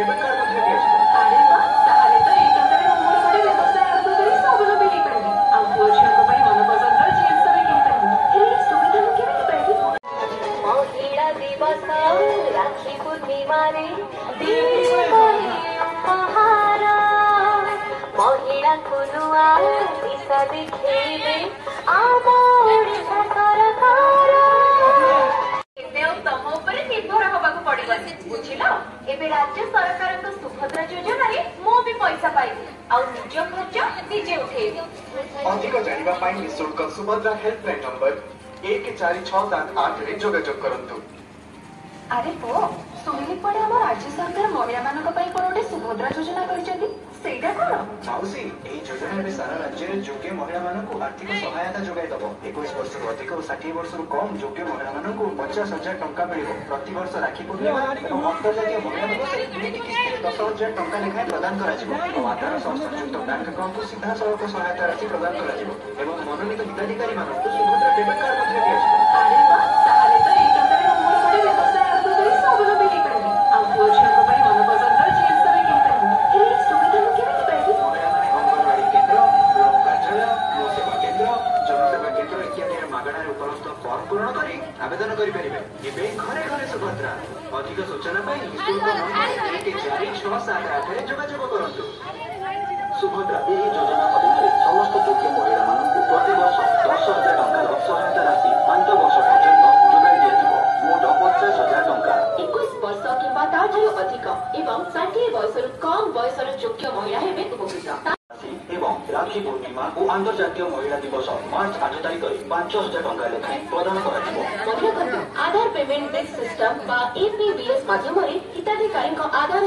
Debit card ମଧ୍ୟ ଦିଆଯିବ। ଆରେ ବାଃ, ତାହେଲେ ତ ଏଇ ଟଙ୍କାରେ ମୁଁ ମୋର ଗୋଟେ ବ୍ୟବସାୟ ଆରମ୍ଭ କରି ସବୁର ବିକ୍ରି କରିବି। ଆଉ ପୁଅ ଝିଅଙ୍କ ପାଇଁ ମନପସନ୍ଦର ଜିନିଷ ବି କିଣିପାରିବି। ହେଲେ ଏ ସୁବିଧା ମୁଁ କେମିତି ପାଇବି? ମହିଳା ଦିବସ ରାକ୍ଷୀ ପୂର୍ଣ୍ଣିମାରେ ଉପହାର ମହିଳାକୁ ନୂଆ ଦିଶା ଦେଖେଇବେ ଆମ ଓଡ଼ିଶା ସରକାର। ଏବେ ଆଉ ତମ ଉପରେ ନିର୍ଭର ହବାକୁ ପଡିବନି, ବୁଝିଲ? ଏବେ ରାଜ୍ୟ ସରକାରଙ୍କ ସୁଭଦ୍ରା ଯୋଜନାରେ ମୁଁ ବି ପଇସା ପାଇବି ଆଉ ନିଜ ଖର୍ଚ୍ଚ ନିଜେ ଉଠେଇବି। ଅଧିକ ଜାଣିବା ପାଇଁ ନିଃଶୁଳ୍କ ସୁଭଦ୍ରା ହେଲ୍ପଲାଇନ୍ ନମ୍ବର 14678ରେ ଯୋଗାଯୋଗ କରନ୍ତୁ। ଆରେ ପୁଅ, ଶୁଣିଲି ପଡେ ଆମ ରାଜ୍ୟ ସରକାର ମହିଳାମାନଙ୍କ ପାଇଁ କଣ ଗୋଟେ ସୁଭଦ୍ରା ଯୋଜନା କରିଛନ୍ତି, ସେଇଟା କଣ? ମାଉସୀ, ଏହି ଯୋଜନା ଏବେ ସାରା ରାଜ୍ୟରେ ଯୋଗ୍ୟ ମହିଳାମାନଙ୍କୁ ଆର୍ଥିକ ସହାୟତା ଯୋଗାଇ ଦେବ। 21 ବର୍ଷରୁ ଅଧିକ ଓ 60 ବର୍ଷରୁ କମ୍ ଯୋଗ୍ୟ ମହିଳାମାନଙ୍କୁ 50,000 ଟଙ୍କା ମିଳିବ। ପ୍ରତିବର୍ଷ ରାକ୍ଷୀ ପୂର୍ଣ୍ଣିମା ଏବଂ ଅନ୍ତର୍ଜାତୀୟ ମହିଳା ଦିବସରେ ଦୁଇଟି କିସ୍ତିରେ 10,000 ଟଙ୍କା ଲେଖାଏଁ ପ୍ରଦାନ କରାଯିବ। ଏବଂ ଆଧାର ସହ ସଂଯୁକ୍ତ ବ୍ୟାଙ୍କ ଆକାଉଣ୍ଟକୁ ସିଧାସଳଖ ସହାୟତା ରାଶି ପ୍ରଦାନ କରାଯିବ ଏବଂ ମନୋନୀତ ହିତାଧିକାରୀମାନଙ୍କୁ ସୁଭଦ୍ରା ଡେବିଟ୍ କାର୍ଡ ମଧ୍ୟ ଦିଆଯିବ। ଆରେ ବାଃ, ତାହେଲେ ତ ଏଇ ଟଙ୍କାରେ ମୁଁ ମୋର ଗୋଟେ ବ୍ୟବସାୟ ଆରମ୍ଭ କରି ସବୁର ବିକ୍ରି କରିବି। ଆଉ ପୁଅ ଝିଅଙ୍କ ପାଇଁ ମନପସନ୍ଦର ଜିନିଷ ବି କିଣିପାରିବି। ହେଲେ ଏ ସୁବିଧା ମୁଁ କେମିତି ପାଇବି? ମହିଳାମାନେ ଅଙ୍ଗନବାଡି କେନ୍ଦ୍ର, ବ୍ଲକ କାର୍ଯ୍ୟାଳୟ, ମୋ ସେବା କେନ୍ଦ୍ର, ଜନସେବା କେନ୍ଦ୍ର ଇତ୍ୟାଦିରେ ମାଗଣାରେ ଉପଲବ୍ଧ ଫର୍ମ ପୂରଣ କରି ଆବେଦନ କରିପାରିବେ। ଏବେ ଘରେ ଘରେ ସୁଭଦ୍ରା। ଅଧିକ ସୂଚନା ପାଇଁ ନିଃଶୁଳ୍କ ନମ୍ବର 14678ରେ ଯୋଗାଯୋଗ କରନ୍ତୁ। ସୁଭଦ୍ରା ଏହି ଯୋଜନା ଅଧୀନରେ ସମସ୍ତ ଯୋଗ୍ୟ ମହିଳାମାନଙ୍କୁ ପ୍ରତିବର୍ଷ 10,000 ଟଙ୍କାର ସହାୟତା ରାଶି 5 ବର୍ଷ ପର୍ଯ୍ୟନ୍ତ ଯୋଗାଇ ଦିଆଯିବ। ମୋଟ 50,000 ଟଙ୍କା। 21 ବର୍ଷ କିମ୍ବା ତାଠାରୁ ଅଧିକ ଏବଂ 60 ବର୍ଷରୁ କମ୍ ବୟସର ଯୋଗ୍ୟ ମହିଳା ହେବେ ଉପକୃତ। ଏବଂ ରାକ୍ଷୀ ପୂର୍ଣ୍ଣିମା ଓ ଆନ୍ତର୍ଜାତୀୟ ମହିଳା ଦିବସ ମାର୍ଚ୍ଚ 8 ତାରିଖରେ 5,000 ଟଙ୍କା ଲେଖାଏଁ ପ୍ରଦାନ କରାଯିବ। ମନେରଖନ୍ତୁ, ଆଧାର ପେମେଣ୍ଟ ବେସ୍ ସିଷ୍ଟମ ବା APBS ମାଧ୍ୟମରେ ହିତାଧିକାରୀଙ୍କ ଆଧାର